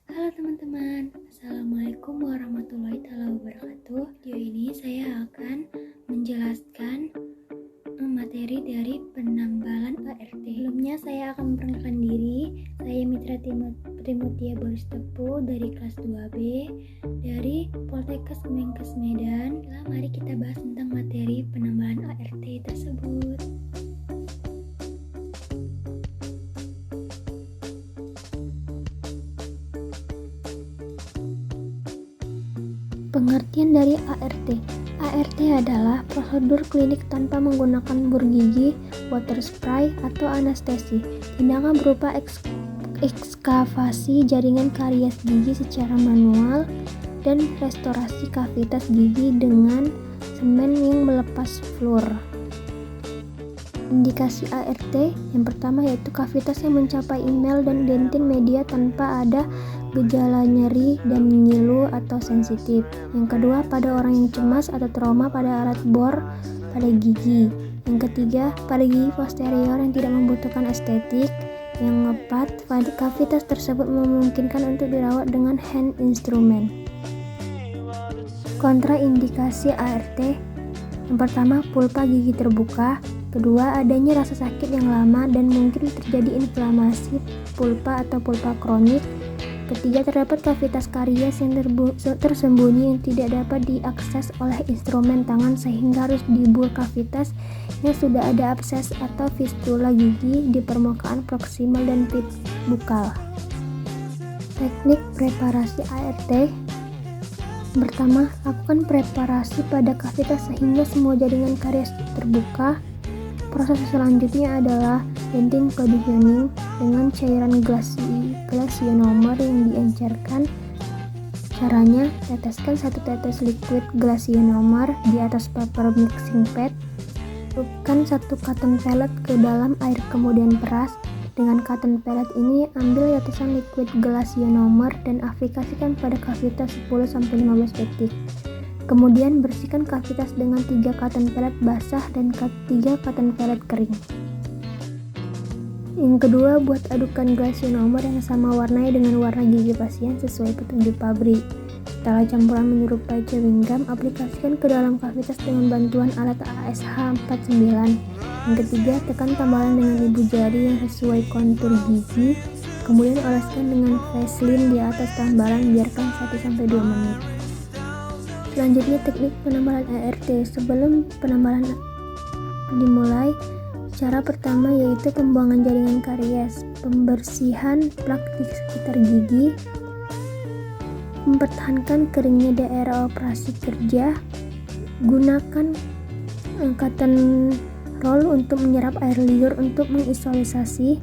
Halo teman-teman, Assalamualaikum warahmatullahi wabarakatuh. Video ini saya akan menjelaskan materi dari penambalan ART. Sebelumnya saya akan memperkenalkan diri. Saya Mitra Trimutia Boris Tepu dari kelas 2B dari Poltekkes Menkes Medan. Mari kita bahas tentang materi penambahan ART tersebut. Pengertian dari ART. ART adalah prosedur klinik tanpa menggunakan bor gigi, water spray, atau anestesi. Tindakan berupa ekskavasi jaringan karies gigi secara manual dan restorasi kavitas gigi dengan semen yang melepas fluor. Indikasi ART yang pertama yaitu kavitas yang mencapai inguinal dan dentin media tanpa ada gejala nyeri dan ngilu atau sensitif. Yang kedua, pada orang yang cemas atau trauma pada alat bor pada gigi. Yang ketiga, pada gigi posterior yang tidak membutuhkan estetik. Yang keempat, kavitas tersebut memungkinkan untuk dirawat dengan hand instrument. Kontraindikasi ART. Yang pertama, pulpa gigi terbuka. Kedua, adanya rasa sakit yang lama dan mungkin terjadi inflamasi pulpa atau pulpa kronik. Ketiga, terdapat kavitas karies yang tersembunyi yang tidak dapat diakses oleh instrumen tangan sehingga harus dibur kavitas yang sudah ada abses atau fistula gigi di permukaan proksimal dan pit bukal. Teknik preparasi ART. Pertama, lakukan preparasi pada kavitas sehingga semua jaringan karies terbuka. Proses selanjutnya adalah dentin conditioning dengan cairan glasionomer yang diencerkan. Caranya, teteskan 1 tetes liquid glasionomer di atas paper mixing pad. Masukkan 1 cotton pellet ke dalam air kemudian peras. Dengan cotton pellet ini, ambil tetesan liquid glasionomer dan aplikasikan pada kavitas 10-15 detik. Kemudian bersihkan kavitas dengan 3 cotton pellet basah dan 3 cotton pellet kering. Yang kedua, buat adukan glasionomer yang sama warnai dengan warna gigi pasien sesuai petunjuk pabrik. Setelah campuran menyerupai chewing gum, aplikasikan ke dalam kavitas dengan bantuan alat ASH49. Yang ketiga, tekan tambalan dengan ibu jari yang sesuai kontur gigi. Kemudian oleskan dengan Vaseline di atas tambalan, biarkan 1-2 menit. Selanjutnya, teknik penambalan ART. Sebelum penambalan dimulai, cara pertama yaitu pembuangan jaringan karies, pembersihan plak di sekitar gigi, mempertahankan keringnya daerah operasi kerja, gunakan cotton roll untuk menyerap air liur untuk mengisolasi,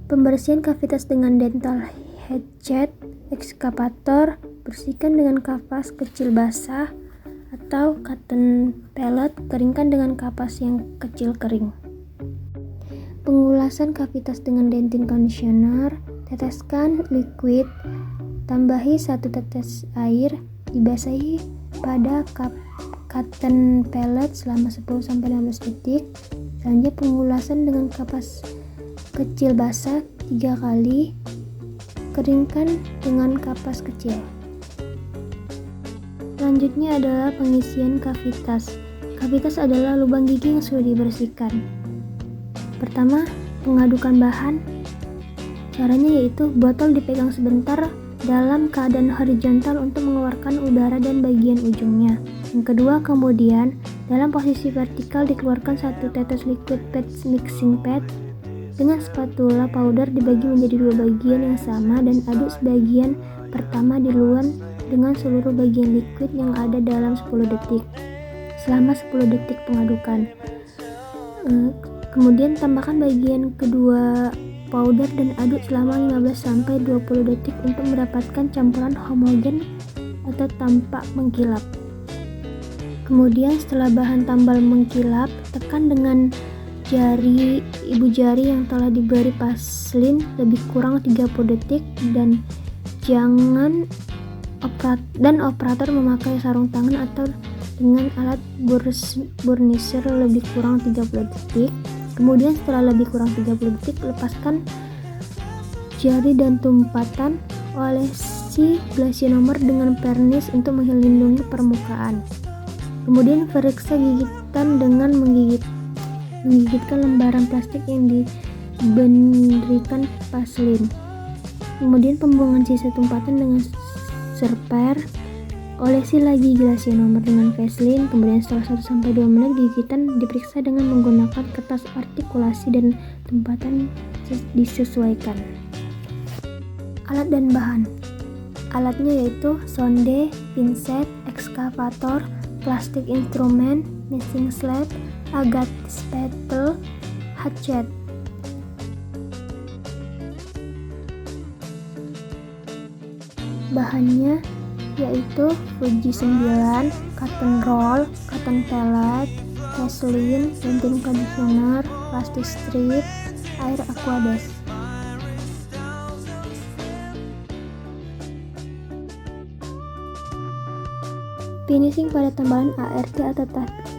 pembersihan kavitas dengan dental headset, ekskavator, bersihkan dengan kapas kecil basah atau cotton pellet, keringkan dengan kapas yang kecil kering. Pengulasan kavitas dengan dentin conditioner, teteskan liquid, tambahi 1 tetes air, dibasahi pada cotton pellet selama 10-15 detik. Selanjutnya pengulasan dengan kapas kecil basah 3 kali, keringkan dengan kapas kecil. Selanjutnya adalah pengisian kavitas. Kavitas adalah lubang gigi yang sudah dibersihkan. Pertama, pengadukan bahan. Caranya yaitu botol dipegang sebentar dalam keadaan horizontal untuk mengeluarkan udara dan bagian ujungnya. Yang kedua, kemudian dalam posisi vertikal dikeluarkan 1 tetes liquid mixing pad. Dengan spatula powder dibagi menjadi 2 bagian yang sama dan aduk sebagian pertama di luar dengan seluruh bagian liquid yang ada dalam 10 detik. Selama 10 detik pengadukan. Kemudian tambahkan bagian kedua powder dan aduk selama 15-20 detik untuk mendapatkan campuran homogen atau tampak mengkilap. Kemudian setelah bahan tambal mengkilap, tekan dengan ibu jari yang telah diberi Vaseline lebih kurang 30 detik dan operator memakai sarung tangan atau dengan alat burnisher lebih kurang 30 detik. Kemudian setelah lebih kurang 30 detik, lepaskan jari dan tumpatan Olesi glasionomer dengan vernis untuk melindungi permukaan. Kemudian periksa gigitan dengan menggigitkan lembaran plastik yang diberikan paslin. Kemudian pembuangan sisa tumpatan dengan serper. Olesi lagi glasionomer dengan vaselin. Kemudian setelah 1-2 menit gigitan diperiksa dengan menggunakan kertas artikulasi dan tempatan disesuaikan. Alat dan bahan. Alatnya yaitu sonde, pinset, ekskavator, plastik instrumen, meshing slab, agat spatel, hatchet. Bahannya yaitu Fuji 9, cotton roll, cotton pellet, vaselin, lensing conditioner, plastik strip, air aqueduct. Finishing pada tambalan ART atau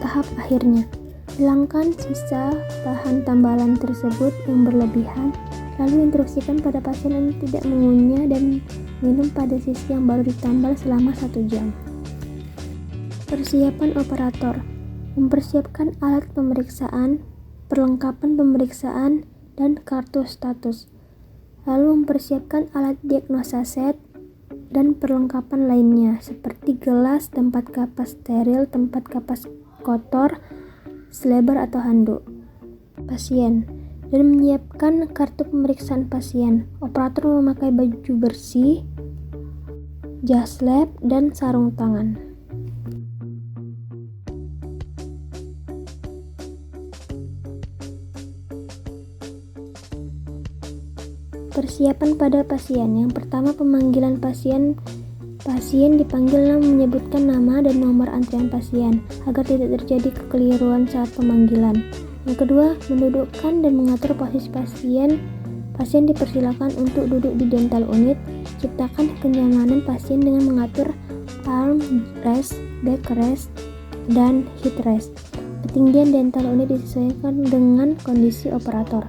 tahap akhirnya. Hilangkan sisa bahan tambalan tersebut yang berlebihan, lalu instruksikan pada pasien untuk tidak mengunyah dan minum pada sisi yang baru ditambal selama 1 jam. Persiapan operator. Mempersiapkan alat pemeriksaan, perlengkapan pemeriksaan, dan kartu status. Lalu mempersiapkan alat diagnosa set dan perlengkapan lainnya seperti gelas, tempat kapas steril, tempat kapas kotor, sleber atau handuk pasien, dan menyiapkan kartu pemeriksaan pasien. Operator memakai baju bersih, jas lab, dan sarung tangan. Persiapan pada pasien. Yang pertama, pemanggilan pasien. Pasien dipanggil menyebutkan nama dan nomor antrian pasien agar tidak terjadi kekeliruan saat pemanggilan. Yang kedua, mendudukkan dan mengatur posisi pasien. Pasien dipersilakan untuk duduk di dental unit. Ciptakan kenyamanan pasien dengan mengatur arm rest, back rest, dan head rest. Ketinggian dental unit disesuaikan dengan kondisi operator.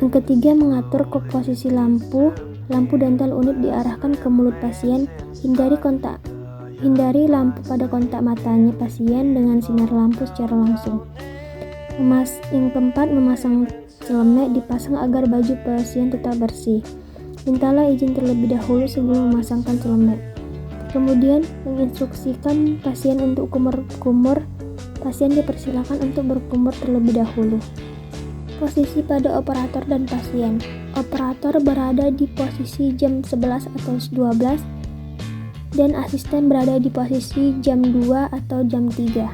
Yang ketiga, mengatur posisi lampu. Lampu dental unit diarahkan ke mulut pasien. Hindari lampu pada kontak matanya pasien dengan sinar lampu secara langsung. Yang keempat, memasang celemek dipasang agar baju pasien tetap bersih. Mintalah izin terlebih dahulu sebelum memasangkan celemek. Kemudian, menginstruksikan pasien untuk kumur. Pasien dipersilakan untuk berkumur terlebih dahulu. Posisi pada operator dan pasien. Operator berada di posisi jam 11 atau 12 dan asisten berada di posisi jam 2 atau jam 3.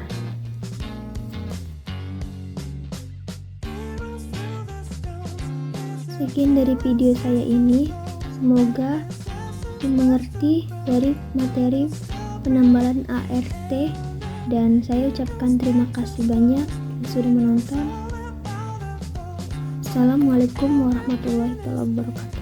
Sekian dari video saya ini. Semoga mengerti dari materi penambalan ART, dan saya ucapkan terima kasih banyak yang sudah menonton. Assalamualaikum warahmatullahi wabarakatuh.